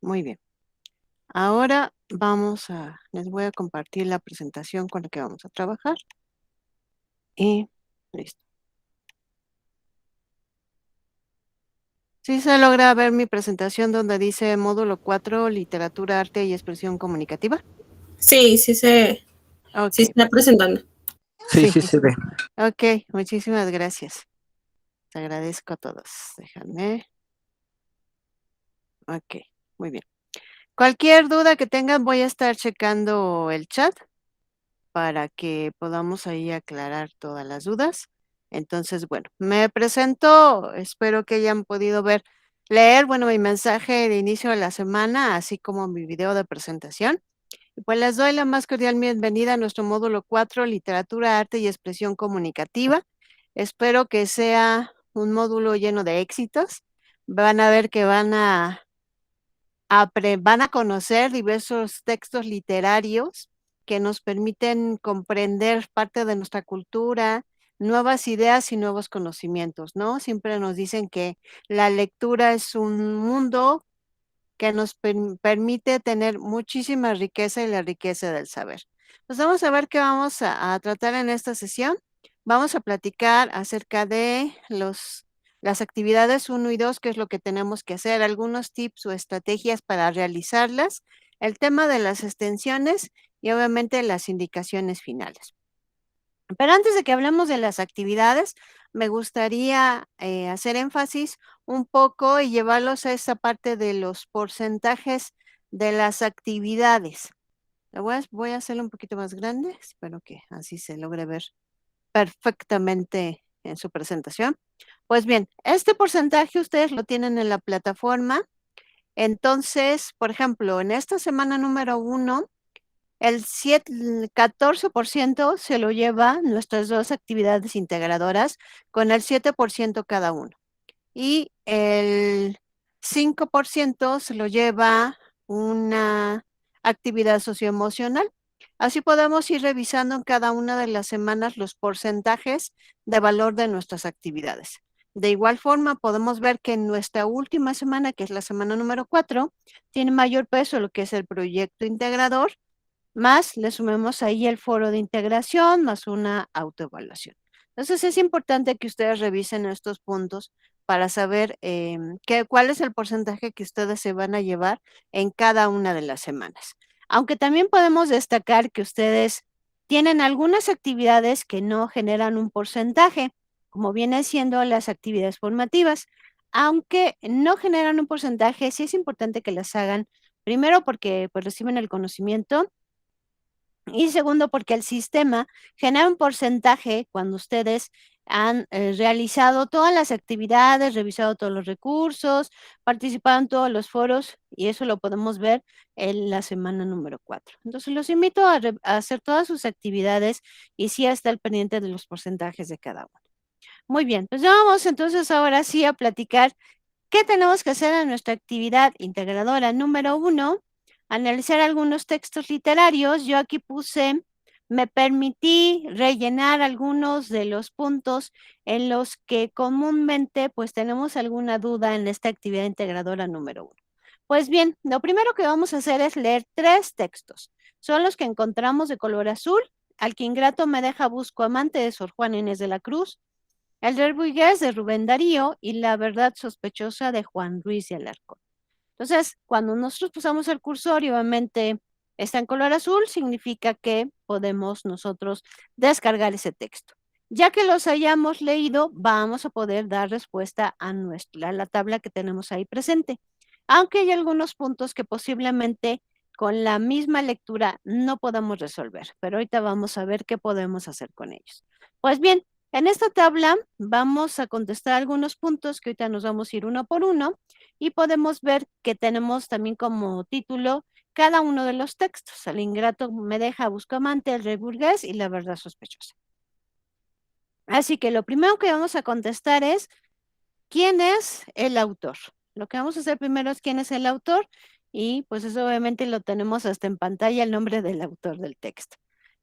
Muy bien. Ahora les voy a compartir la presentación con la que vamos a trabajar. Y listo. ¿Sí se logra ver mi presentación donde dice módulo 4, literatura, arte y expresión comunicativa? Sí, sí Ok, está presentando. Sí, sí. sí se ve. Ok, muchísimas gracias. Te agradezco a todos. Déjame. Ok, muy bien. Cualquier duda que tengan, voy a estar checando el chat para que podamos ahí aclarar todas las dudas. Entonces, bueno, me presento, espero que hayan podido leer, bueno, mi mensaje de inicio de la semana, así como mi video de presentación. Y pues les doy la más cordial bienvenida a nuestro módulo 4, literatura, arte y expresión comunicativa. Espero que sea un módulo lleno de éxitos. Van a ver que van a conocer diversos textos literarios que nos permiten comprender parte de nuestra cultura, nuevas ideas y nuevos conocimientos, ¿no? Siempre nos dicen que la lectura es un mundo que nos permite tener muchísima riqueza y la riqueza del saber. Pues vamos a ver qué vamos a tratar en esta sesión. Vamos a platicar acerca de las actividades 1 y 2, qué es lo que tenemos que hacer, algunos tips o estrategias para realizarlas, el tema de las extensiones y obviamente las indicaciones finales. Pero antes de que hablemos de las actividades, me gustaría hacer énfasis un poco y llevarlos a esa parte de los porcentajes de las actividades. Voy a hacerlo un poquito más grande, espero que así se logre ver perfectamente en su presentación. Pues bien, este porcentaje ustedes lo tienen en la plataforma. Entonces, por ejemplo, en esta semana número 1, el 14% se lo lleva nuestras dos actividades integradoras, con el 7% cada uno. Y el 5% se lo lleva una actividad socioemocional. Así podemos ir revisando en cada una de las semanas los porcentajes de valor de nuestras actividades. De igual forma, podemos ver que en nuestra última semana, que es la semana número 4, tiene mayor peso lo que es el proyecto integrador, más le sumemos ahí el foro de integración, más una autoevaluación. Entonces es importante que ustedes revisen estos puntos para saber cuál es el porcentaje que ustedes se van a llevar en cada una de las semanas. Aunque también podemos destacar que ustedes tienen algunas actividades que no generan un porcentaje, como viene siendo las actividades formativas. Aunque no generan un porcentaje, sí es importante que las hagan, primero porque pues, reciben el conocimiento, y segundo, porque el sistema genera un porcentaje cuando ustedes han realizado todas las actividades, revisado todos los recursos, participado en todos los foros, y eso lo podemos ver en la semana número 4. Entonces, los invito a hacer todas sus actividades y sí a estar pendiente de los porcentajes de cada uno. Muy bien, pues ya vamos entonces ahora sí a platicar qué tenemos que hacer en nuestra actividad integradora número 1. Analizar algunos textos literarios. Yo aquí me permití rellenar algunos de los puntos en los que comúnmente pues tenemos alguna duda en esta actividad integradora número 1. Pues bien, lo primero que vamos a hacer es leer 3 textos. Son los que encontramos de color azul. Al que ingrato me deja busco amante de Sor Juana Inés de la Cruz, el Derbuigués de Rubén Darío y La verdad sospechosa de Juan Ruiz de Alarcón. Entonces, cuando nosotros usamos el cursor y obviamente está en color azul, significa que podemos nosotros descargar ese texto. Ya que los hayamos leído, vamos a poder dar respuesta a la tabla que tenemos ahí presente. Aunque hay algunos puntos que posiblemente con la misma lectura no podamos resolver, pero ahorita vamos a ver qué podemos hacer con ellos. Pues bien, en esta tabla vamos a contestar algunos puntos que ahorita nos vamos a ir uno por uno y podemos ver que tenemos también como título cada uno de los textos. El ingrato me deja Buscamante, el rey burgués y la verdad sospechosa. Así que lo primero que vamos a contestar es, ¿quién es el autor? Lo que vamos a hacer primero es quién es el autor y pues eso obviamente lo tenemos hasta en pantalla el nombre del autor del texto.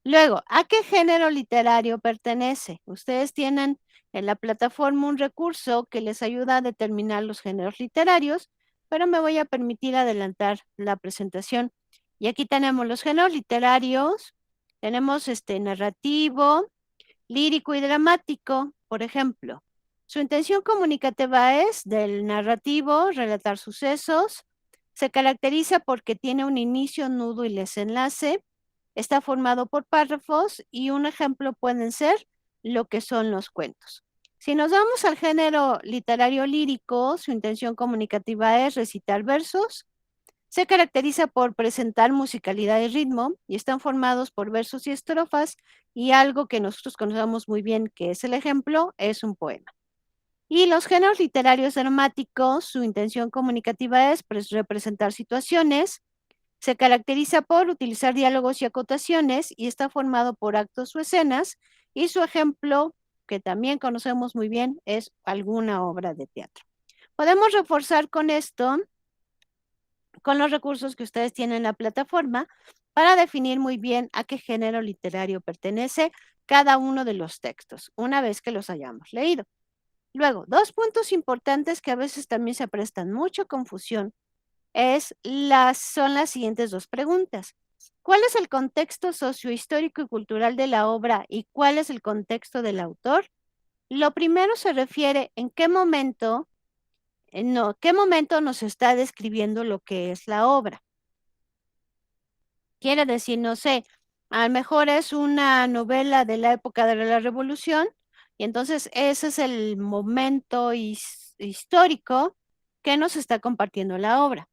Luego, ¿a qué género literario pertenece? Ustedes tienen en la plataforma un recurso que les ayuda a determinar los géneros literarios. pero me voy a permitir adelantar la presentación. Y aquí tenemos los géneros literarios, tenemos narrativo, lírico y dramático, por ejemplo. Su intención comunicativa es del narrativo, relatar sucesos. Se caracteriza porque tiene un inicio, nudo y desenlace. Está formado por párrafos y un ejemplo pueden ser lo que son los cuentos. Si nos vamos al género literario lírico, su intención comunicativa es recitar versos. Se caracteriza por presentar musicalidad y ritmo y están formados por versos y estrofas y algo que nosotros conocemos muy bien, que es el ejemplo, es un poema. Y los géneros literarios dramáticos, su intención comunicativa es representar situaciones, se caracteriza por utilizar diálogos y acotaciones y está formado por actos o escenas y su ejemplo, que también conocemos muy bien, es alguna obra de teatro. Podemos reforzar con esto con los recursos que ustedes tienen en la plataforma para definir muy bien a qué género literario pertenece cada uno de los textos, una vez que los hayamos leído. Luego, dos puntos importantes que a veces también se prestan mucha confusión son las siguientes dos preguntas. ¿Cuál es el contexto sociohistórico y cultural de la obra y cuál es el contexto del autor? Lo primero se refiere en qué momento nos está describiendo lo que es la obra. Quiere decir, no sé, a lo mejor es una novela de la época de la Revolución y entonces ese es el momento histórico que nos está compartiendo la obra.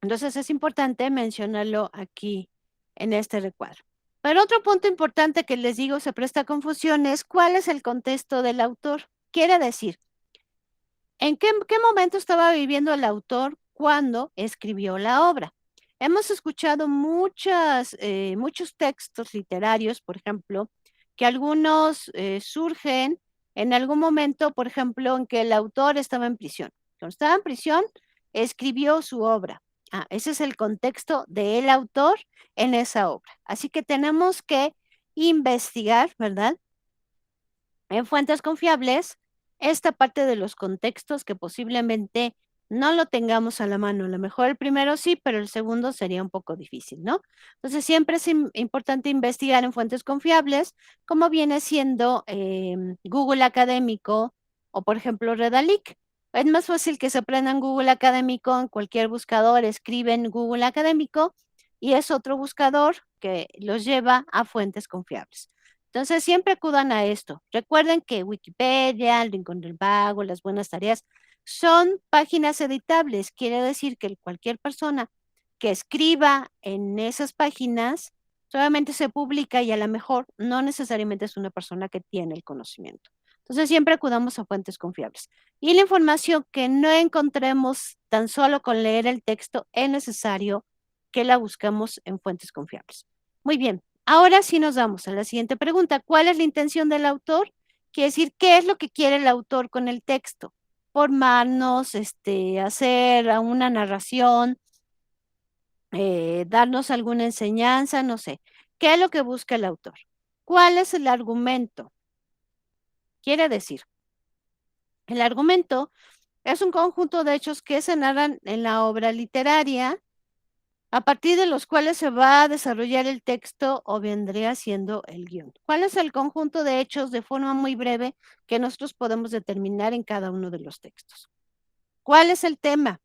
Entonces es importante mencionarlo aquí en este recuadro. Pero otro punto importante que les digo se presta a confusión es cuál es el contexto del autor. Quiere decir, ¿en qué momento estaba viviendo el autor cuando escribió la obra? Hemos escuchado muchos textos literarios, por ejemplo, que algunos surgen en algún momento, por ejemplo, en que el autor estaba en prisión. Cuando estaba en prisión, escribió su obra. Ese es el contexto del autor en esa obra. Así que tenemos que investigar, ¿verdad? En fuentes confiables, esta parte de los contextos que posiblemente no lo tengamos a la mano. A lo mejor el primero sí, pero el segundo sería un poco difícil, ¿no? Entonces siempre es importante investigar en fuentes confiables, como viene siendo Google Académico o, por ejemplo, Redalic. Es más fácil que se aprendan Google Académico en cualquier buscador, escriben Google Académico y es otro buscador que los lleva a fuentes confiables. Entonces, siempre acudan a esto. Recuerden que Wikipedia, el Rincón del Vago, las Buenas Tareas, son páginas editables. Quiere decir que cualquier persona que escriba en esas páginas solamente se publica y a lo mejor no necesariamente es una persona que tiene el conocimiento. Entonces, siempre acudamos a fuentes confiables. Y la información que no encontremos tan solo con leer el texto, es necesario que la busquemos en fuentes confiables. Muy bien. Ahora sí nos vamos a la siguiente pregunta. ¿Cuál es la intención del autor? Quiere decir, ¿qué es lo que quiere el autor con el texto? Formarnos, hacer una narración, darnos alguna enseñanza, no sé. ¿Qué es lo que busca el autor? ¿Cuál es el argumento? Quiere decir, el argumento es un conjunto de hechos que se narran en la obra literaria a partir de los cuales se va a desarrollar el texto o vendría siendo el guión. ¿Cuál es el conjunto de hechos de forma muy breve que nosotros podemos determinar en cada uno de los textos? ¿Cuál es el tema,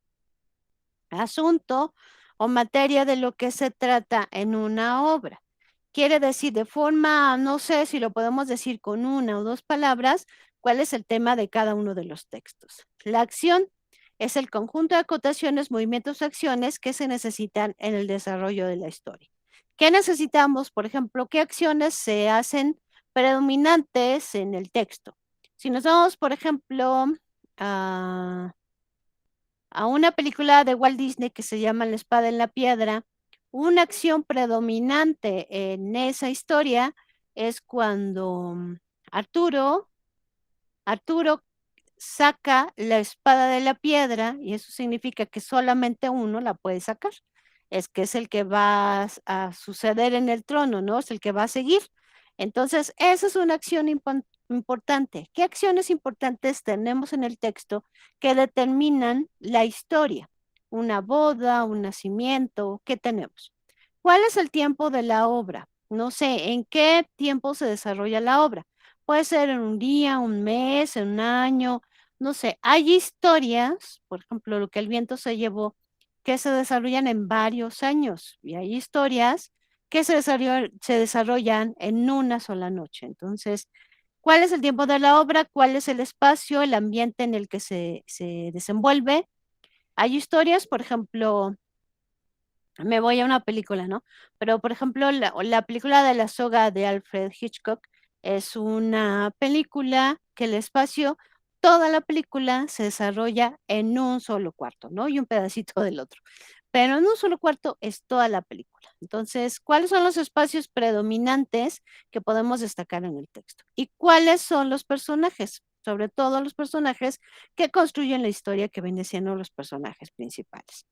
asunto o materia de lo que se trata en una obra? Quiere decir de forma, no sé si lo podemos decir con una o dos palabras, cuál es el tema de cada uno de los textos. La acción es el conjunto de acotaciones, movimientos, acciones que se necesitan en el desarrollo de la historia. ¿Qué necesitamos? Por ejemplo, ¿qué acciones se hacen predominantes en el texto? Si nos vamos, por ejemplo, a una película de Walt Disney que se llama La espada en la piedra, una acción predominante en esa historia es cuando Arturo saca la espada de la piedra y eso significa que solamente uno la puede sacar. Es que es el que va a suceder en el trono, ¿no? Es el que va a seguir. Entonces, esa es una acción importante. ¿Qué acciones importantes tenemos en el texto que determinan la historia? Una boda, un nacimiento, ¿qué tenemos? ¿Cuál es el tiempo de la obra? No sé, ¿en qué tiempo se desarrolla la obra? Puede ser en un día, un mes, en un año, no sé. Hay historias, por ejemplo, lo que el viento se llevó, que se desarrollan en varios años y hay historias que se desarrollan en una sola noche. Entonces, ¿cuál es el tiempo de la obra? ¿Cuál es el espacio, el ambiente en el que se desenvuelve? Hay historias, por ejemplo, me voy a una película, ¿no? Pero, por ejemplo, la película de La soga de Alfred Hitchcock es una película que el espacio, toda la película se desarrolla en un solo cuarto, ¿no? Y un pedacito del otro. Pero en un solo cuarto es toda la película. Entonces, ¿cuáles son los espacios predominantes que podemos destacar en el texto? ¿Y cuáles son los personajes? Sobre todo los personajes que construyen la historia que vienen siendo los personajes principales.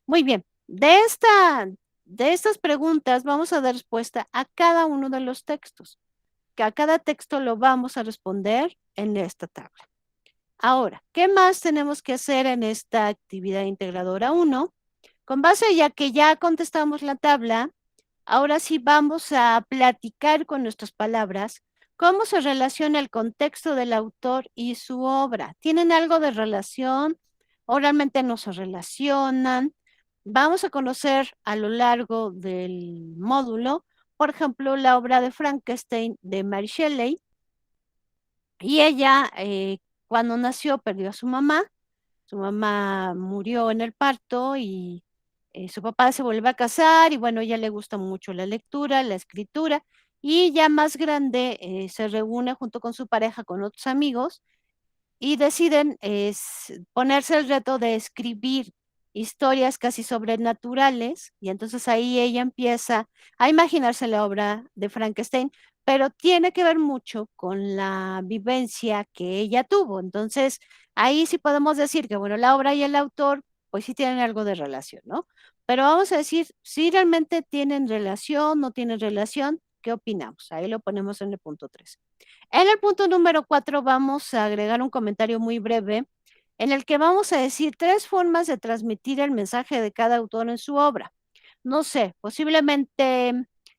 Muy bien, de estas preguntas vamos a dar respuesta a cada uno de los textos, que a cada texto lo vamos a responder en esta tabla. Ahora, ¿qué más tenemos que hacer en esta actividad integradora 1? Con base ya que ya contestamos la tabla, ahora sí vamos a platicar con nuestras palabras cómo se relaciona el contexto del autor y su obra. ¿Tienen algo de relación o realmente no se relacionan? Vamos a conocer a lo largo del módulo, por ejemplo, la obra de Frankenstein de Mary Shelley. Y ella, cuando nació, perdió a su mamá. Su mamá murió en el parto y su papá se vuelve a casar y bueno, a ella le gusta mucho la lectura, la escritura y ya más grande se reúne junto con su pareja, con otros amigos y deciden ponerse el reto de escribir historias casi sobrenaturales y entonces ahí ella empieza a imaginarse la obra de Frankenstein, pero tiene que ver mucho con la vivencia que ella tuvo. Entonces, ahí sí podemos decir que, bueno, la obra y el autor, pues sí tienen algo de relación, ¿no? Pero vamos a decir, si realmente tienen relación, no tienen relación, ¿qué opinamos? Ahí lo ponemos en el punto 3. En el punto número 4 vamos a agregar un comentario muy breve en el que vamos a decir 3 formas de transmitir el mensaje de cada autor en su obra. No sé, posiblemente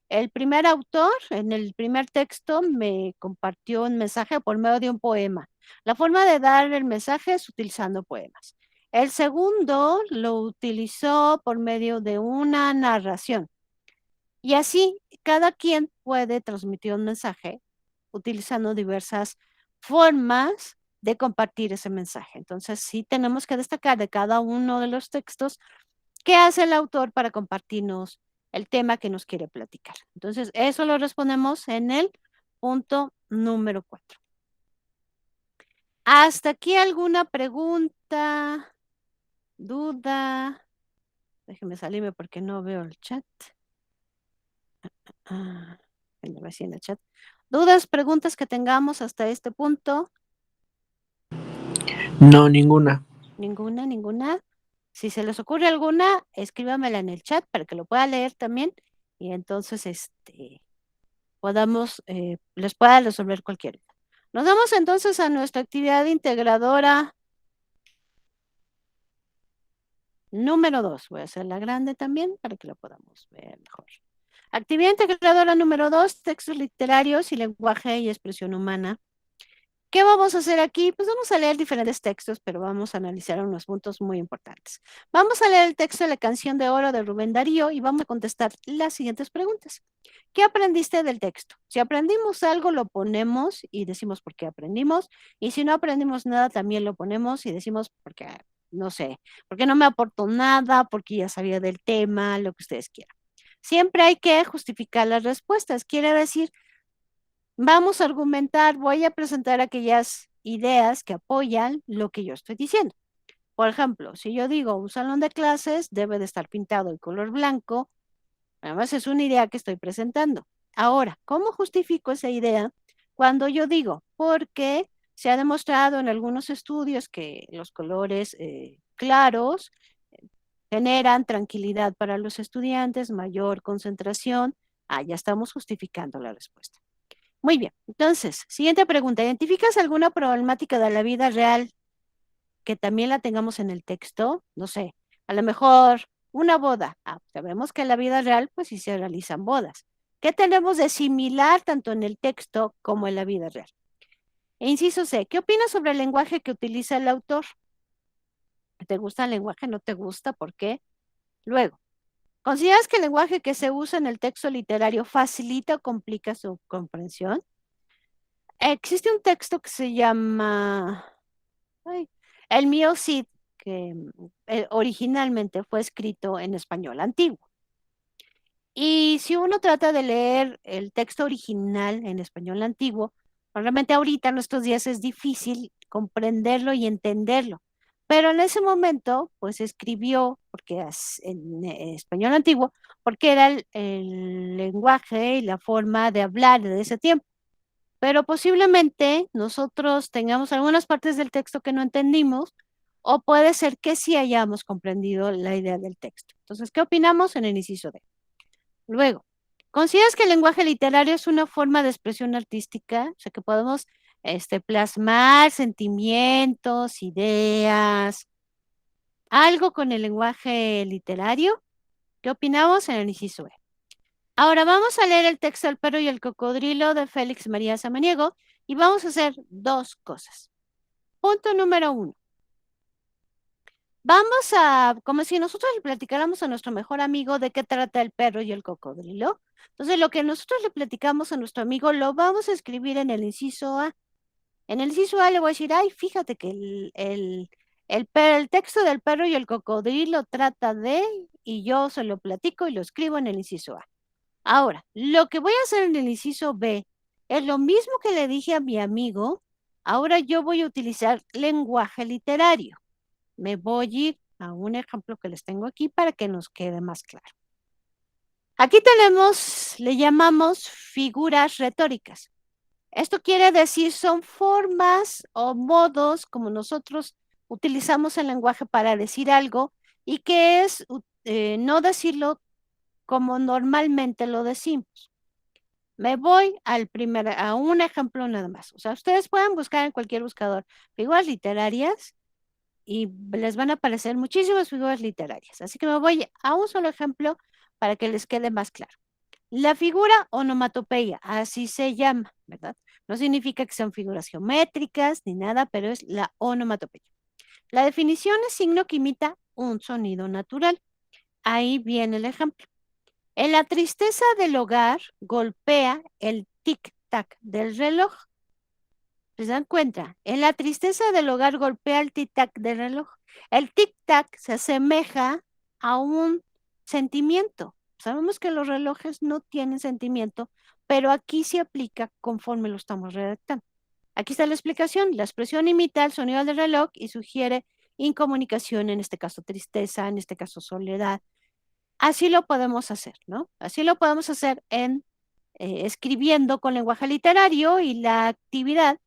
el primer autor en el primer texto me compartió un mensaje por medio de un poema. La forma de dar el mensaje es utilizando poemas. El segundo lo utilizó por medio de una narración. Y así cada quien puede transmitir un mensaje utilizando diversas formas de compartir ese mensaje. Entonces, sí tenemos que destacar de cada uno de los textos qué hace el autor para compartirnos el tema que nos quiere platicar. Entonces, eso lo respondemos en el punto número 4. ¿Hasta aquí alguna pregunta, duda? Déjeme salirme porque no veo el chat. Así en el chat. ¿Dudas, preguntas que tengamos hasta este punto? No, ninguna. Ninguna, ninguna. Si se les ocurre alguna, escríbamela en el chat para que lo pueda leer también y entonces les pueda resolver cualquier. Nos vamos entonces a nuestra actividad integradora número 2. Voy a hacerla grande también para que la podamos ver mejor. Actividad integradora número 2, textos literarios y lenguaje y expresión humana. ¿Qué vamos a hacer aquí? Pues vamos a leer diferentes textos, pero vamos a analizar unos puntos muy importantes. Vamos a leer el texto de la canción de oro de Rubén Darío y vamos a contestar las siguientes preguntas. ¿Qué aprendiste del texto? Si aprendimos algo, lo ponemos y decimos por qué aprendimos. Y si no aprendimos nada, también lo ponemos y decimos porque, no sé, porque no me aportó nada, porque ya sabía del tema, lo que ustedes quieran. Siempre hay que justificar las respuestas. Quiere decir, vamos a argumentar, voy a presentar aquellas ideas que apoyan lo que yo estoy diciendo. Por ejemplo, si yo digo un salón de clases debe de estar pintado en color blanco, además es una idea que estoy presentando. Ahora, ¿cómo justifico esa idea? Cuando yo digo, porque se ha demostrado en algunos estudios que los colores claros generan tranquilidad para los estudiantes, mayor concentración. Ya estamos justificando la respuesta. Muy bien. Entonces, siguiente pregunta. ¿Identificas alguna problemática de la vida real que también la tengamos en el texto? No sé, a lo mejor una boda. Sabemos que en la vida real, pues sí se realizan bodas. ¿Qué tenemos de similar tanto en el texto como en la vida real? E inciso C, ¿qué opinas sobre el lenguaje que utiliza el autor? ¿Te gusta el lenguaje? ¿No te gusta? ¿Por qué? Luego, ¿consideras que el lenguaje que se usa en el texto literario facilita o complica su comprensión? Existe un texto que se llama ay, El mío Cid, que originalmente fue escrito en español antiguo. Y si uno trata de leer el texto original en español antiguo, realmente ahorita en nuestros días es difícil comprenderlo y entenderlo. Pero en ese momento, pues escribió, porque es en español antiguo, porque era el lenguaje y la forma de hablar de ese tiempo. Pero posiblemente nosotros tengamos algunas partes del texto que no entendimos, o puede ser que sí hayamos comprendido la idea del texto. Entonces, ¿qué opinamos en el inciso D? Luego, ¿consideras que el lenguaje literario es una forma de expresión artística? O sea, que podemos plasmar sentimientos, ideas, algo con el lenguaje literario. ¿Qué opinamos en el inciso E? Ahora vamos a leer el texto El perro y el cocodrilo de Félix María Samaniego y vamos a hacer dos cosas. Punto número 1. Vamos a, como si nosotros le platicáramos a nuestro mejor amigo de qué trata el perro y el cocodrilo. Entonces, lo que nosotros le platicamos a nuestro amigo lo vamos a escribir en el inciso A. En el inciso A le voy a decir, ay, fíjate que el texto del perro y el cocodrilo trata de, y yo se lo platico y lo escribo en el inciso A. Ahora, lo que voy a hacer en el inciso B es lo mismo que le dije a mi amigo. Ahora yo voy a utilizar lenguaje literario. Me voy a ir a un ejemplo que les tengo aquí para que nos quede más claro. Aquí tenemos, le llamamos figuras retóricas. Esto quiere decir, son formas o modos como nosotros utilizamos el lenguaje para decir algo y que es no decirlo como normalmente lo decimos. Me voy a un ejemplo nada más. O sea, ustedes pueden buscar en cualquier buscador figuras literarias y les van a aparecer muchísimas figuras literarias. Así que me voy a un solo ejemplo para que les quede más claro. La figura onomatopeya, así se llama, ¿verdad? No significa que sean figuras geométricas ni nada, pero es la onomatopeya. La definición es signo que imita un sonido natural. Ahí viene el ejemplo. En la tristeza del hogar golpea el tic-tac del reloj. ¿Se dan cuenta? En la tristeza del hogar golpea el tic-tac del reloj. El tic-tac se asemeja a un sentimiento. Sabemos que los relojes no tienen sentimiento, pero aquí se aplica conforme lo estamos redactando. Aquí está la explicación. La expresión imita el sonido del reloj y sugiere incomunicación, en este caso tristeza, en este caso soledad. Así lo podemos hacer, ¿no? Así lo podemos hacer en escribiendo con lenguaje literario y la actividad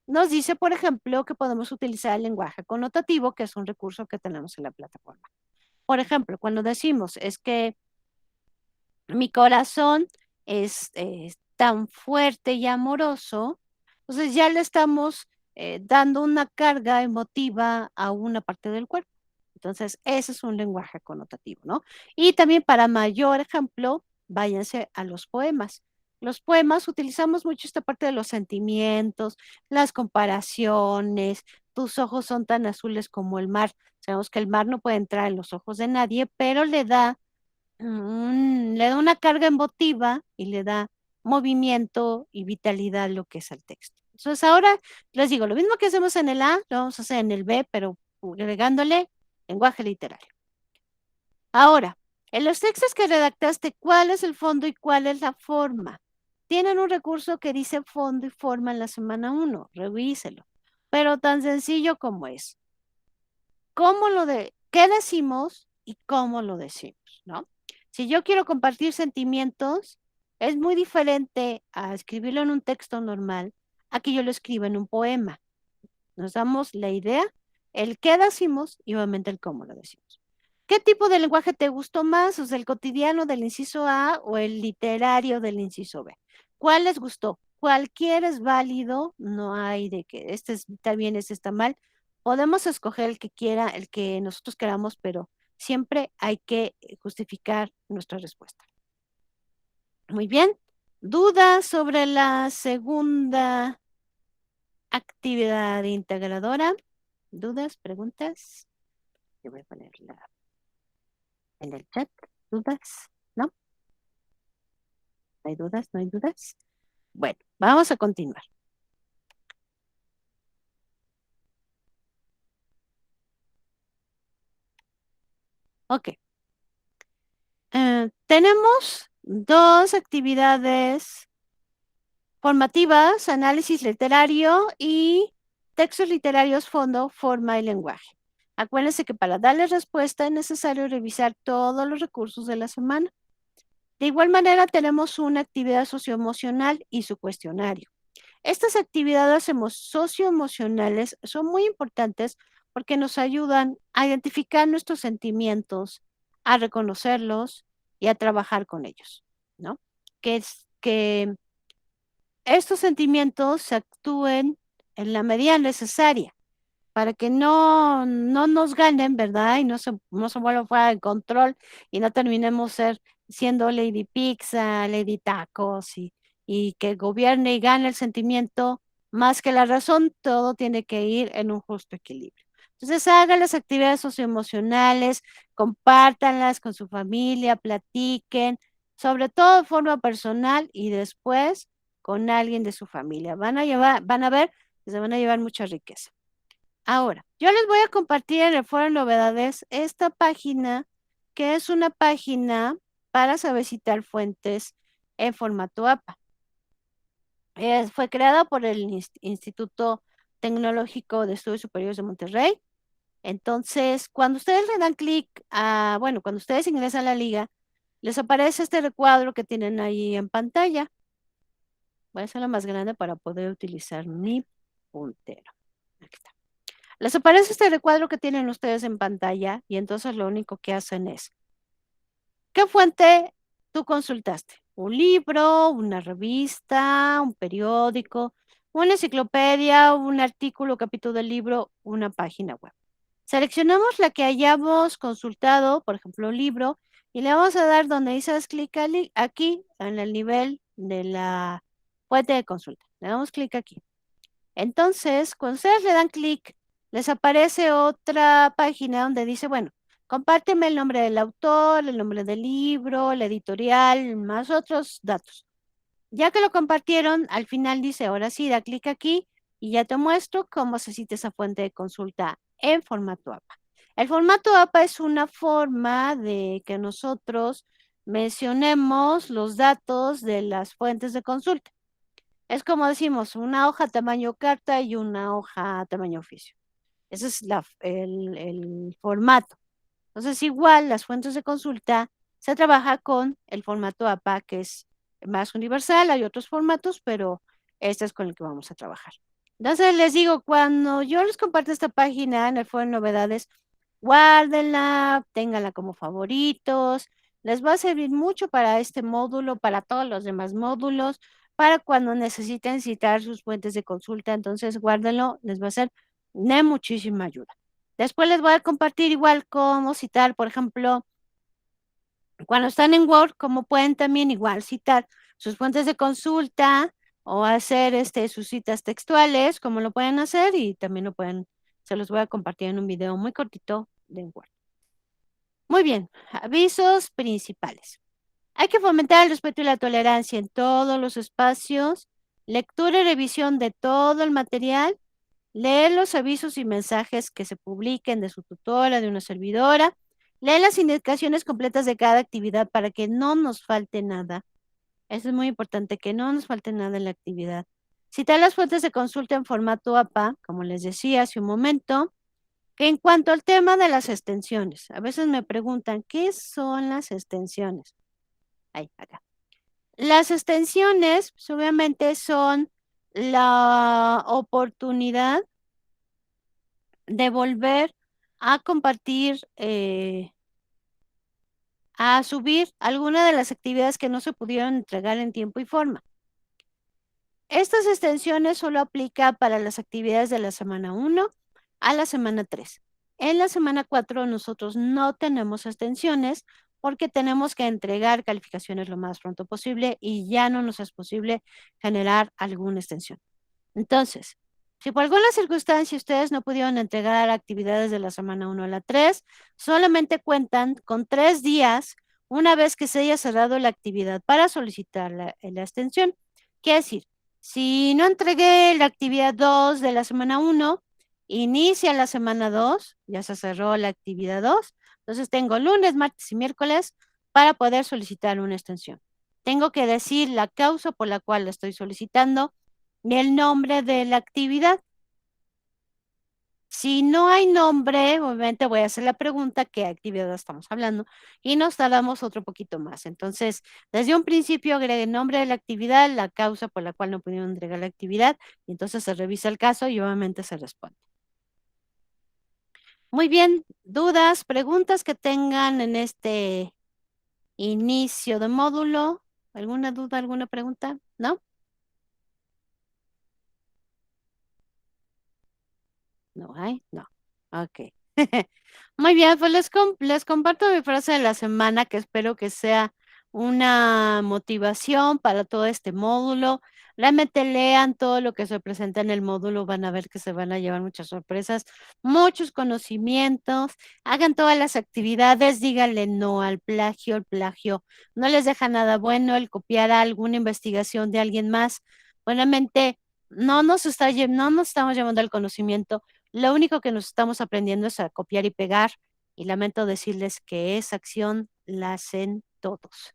nos dice, por ejemplo, que podemos utilizar el lenguaje connotativo, que es un recurso que tenemos en la plataforma. Por ejemplo, cuando decimos es que mi corazón es tan fuerte y amoroso, entonces ya le estamos dando una carga emotiva a una parte del cuerpo. Entonces, ese es un lenguaje connotativo, ¿no? Y también para mayor ejemplo, váyanse a los poemas. Los poemas utilizamos mucho esta parte de los sentimientos, las comparaciones, tus ojos son tan azules como el mar. Sabemos que el mar no puede entrar en los ojos de nadie, pero le da una carga emotiva y le da movimiento y vitalidad a lo que es el texto. Entonces ahora les digo, lo mismo que hacemos en el A, lo vamos a hacer en el B, pero agregándole lenguaje literario. Ahora, en los textos que redactaste, ¿cuál es el fondo y cuál es la forma? Tienen un recurso que dice fondo y forma en la semana 1, revíselo. Pero tan sencillo como es. ¿Qué decimos y cómo lo decimos, ¿no? Si yo quiero compartir sentimientos, es muy diferente a escribirlo en un texto normal a que yo lo escriba en un poema. Nos damos la idea, el qué decimos y obviamente el cómo lo decimos. ¿Qué tipo de lenguaje te gustó más? O sea, el cotidiano del inciso A o el literario del inciso B. ¿Cuál les gustó? cualquiera es válido, no hay de que este está bien, este está mal. Podemos escoger el que quiera, el que nosotros queramos, pero siempre hay que justificar nuestra respuesta. Muy bien. ¿Dudas sobre la segunda actividad integradora? ¿Dudas, preguntas? Yo voy a ponerla en el chat. ¿Dudas? ¿No? ¿No hay dudas? ¿No hay dudas? Bueno, vamos a continuar. Ok. Tenemos dos actividades formativas, análisis literario y textos literarios, fondo, forma y lenguaje. Acuérdense que para darle respuesta es necesario revisar todos los recursos de la semana. De igual manera, tenemos una actividad socioemocional y su cuestionario. Estas actividades socioemocionales son muy importantes porque nos ayudan a identificar nuestros sentimientos, a reconocerlos y a trabajar con ellos, ¿no? Que estos sentimientos actúen en la medida necesaria para que no nos ganen, ¿verdad? Y no se vuelva fuera de control y no terminemos siendo Lady Pizza, Lady Tacos y que gobierne y gane el sentimiento más que la razón, todo tiene que ir en un justo equilibrio. Entonces, hagan las actividades socioemocionales, compártanlas con su familia, platiquen, sobre todo de forma personal y después con alguien de su familia. Van a ver que se van a llevar mucha riqueza. Ahora, yo les voy a compartir en el foro de novedades esta página, que es una página para saber citar fuentes en formato APA. Fue creada por el Instituto Tecnológico de Estudios Superiores de Monterrey. Entonces, cuando ustedes le dan clic cuando ustedes ingresan a la liga, les aparece este recuadro que tienen ahí en pantalla. Voy a hacerlo más grande para poder utilizar mi puntero. Aquí está. Les aparece este recuadro que tienen ustedes en pantalla y entonces lo único que hacen es, ¿qué fuente tú consultaste? ¿Un libro, una revista, un periódico, una enciclopedia, un artículo, capítulo del libro, una página web? Seleccionamos la que hayamos consultado, por ejemplo, un libro, y le vamos a dar donde dice clic aquí en el nivel de la fuente de consulta. Le damos clic aquí. Entonces, cuando ustedes le dan clic, les aparece otra página donde dice, bueno, compárteme el nombre del autor, el nombre del libro, la editorial, más otros datos. Ya que lo compartieron, al final dice, ahora sí, da clic aquí y ya te muestro cómo se cita esa fuente de consulta en formato APA. El formato APA es una forma de que nosotros mencionemos los datos de las fuentes de consulta. Es como decimos, una hoja tamaño carta y una hoja tamaño oficio. Ese es el formato. Entonces, igual las fuentes de consulta se trabaja con el formato APA, que es más universal. Hay otros formatos, pero este es con el que vamos a trabajar. Entonces, les digo, cuando yo les comparto esta página en el foro de novedades, guárdenla, ténganla como favoritos. Les va a servir mucho para este módulo, para todos los demás módulos, para cuando necesiten citar sus fuentes de consulta. Entonces, guárdenlo, les va a ser de muchísima ayuda. Después les voy a compartir igual cómo citar, por ejemplo, cuando están en Word, cómo pueden también igual citar sus fuentes de consulta o hacer sus citas textuales, cómo lo pueden hacer y también lo pueden, se los voy a compartir en un video muy cortito de Word. Muy bien, avisos principales. Hay que fomentar el respeto y la tolerancia en todos los espacios, lectura y revisión de todo el material, leer los avisos y mensajes que se publiquen de su tutora, de una servidora, leer las indicaciones completas de cada actividad para que no nos falte nada. Eso es muy importante, que no nos falte nada en la actividad. Citar las fuentes de consulta en formato APA, como les decía hace un momento, que en cuanto al tema de las extensiones, a veces me preguntan, ¿qué son las extensiones? Ahí, acá. Las extensiones, pues, obviamente, son la oportunidad de volver a compartir, a subir alguna de las actividades que no se pudieron entregar en tiempo y forma. Estas extensiones solo aplican para las actividades de la semana 1 a la semana 3. En la semana 4 nosotros no tenemos extensiones porque tenemos que entregar calificaciones lo más pronto posible y ya no nos es posible generar alguna extensión. Entonces, si por alguna circunstancia ustedes no pudieron entregar actividades de la semana 1 a la 3, solamente cuentan con 3 días una vez que se haya cerrado la actividad para solicitar la extensión. Quiere decir, si no entregué la actividad 2 de la semana 1, inicia la semana 2, ya se cerró la actividad 2, entonces tengo lunes, martes y miércoles para poder solicitar una extensión. Tengo que decir la causa por la cual la estoy solicitando y el nombre de la actividad. Si no hay nombre, obviamente voy a hacer la pregunta qué actividad estamos hablando y nos tardamos otro poquito más. Entonces, desde un principio agregue el nombre de la actividad, la causa por la cual no pudieron entregar la actividad y entonces se revisa el caso y obviamente se responde. Muy bien, dudas, preguntas que tengan en este inicio de módulo. ¿Alguna duda, alguna pregunta? ¿No? ¿No hay? No. Ok. Muy bien, pues les comparto mi frase de la semana que espero que sea una motivación para todo este módulo. Realmente lean todo lo que se presenta en el módulo, van a ver que se van a llevar muchas sorpresas, muchos conocimientos, hagan todas las actividades, díganle no al plagio, el plagio no les deja nada bueno, el copiar alguna investigación de alguien más, buenamente no nos estamos llevando al conocimiento, lo único que nos estamos aprendiendo es a copiar y pegar, y lamento decirles que esa acción la hacen todos.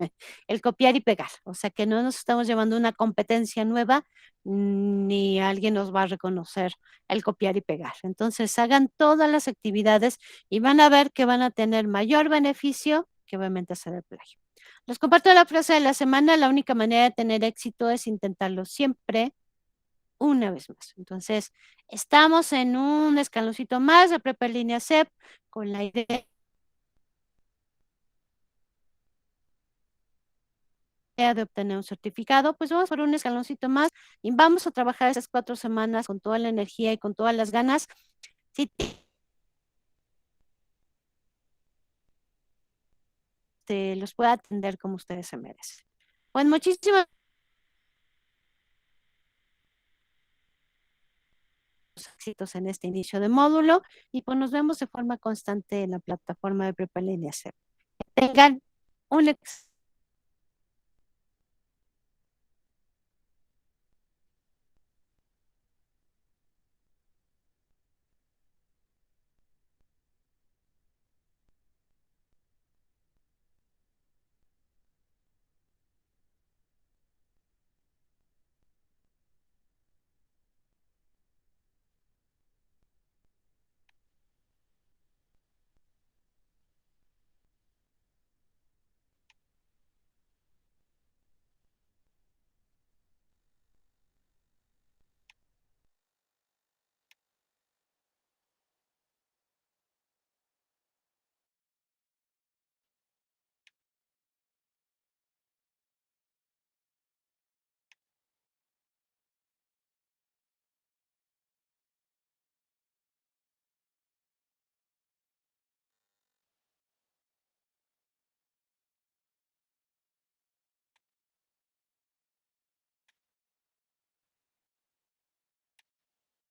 El copiar y pegar, o sea que no nos estamos llevando una competencia nueva, ni alguien nos va a reconocer el copiar y pegar. Entonces hagan todas las actividades y van a ver que van a tener mayor beneficio que obviamente hacer el plagio. Les comparto la frase de la semana, la única manera de tener éxito es intentarlo siempre una vez más. Entonces, estamos en un escaloncito más de Prepa en Línea CEP con la idea de obtener un certificado, pues vamos por un escaloncito más y vamos a trabajar esas 4 semanas con toda la energía y con todas las ganas. Si te los pueda atender como ustedes se merecen. Pues muchísimas éxitos en este inicio de módulo y pues nos vemos de forma constante en la plataforma de Prepa en Línea CEP. Que tengan un excelente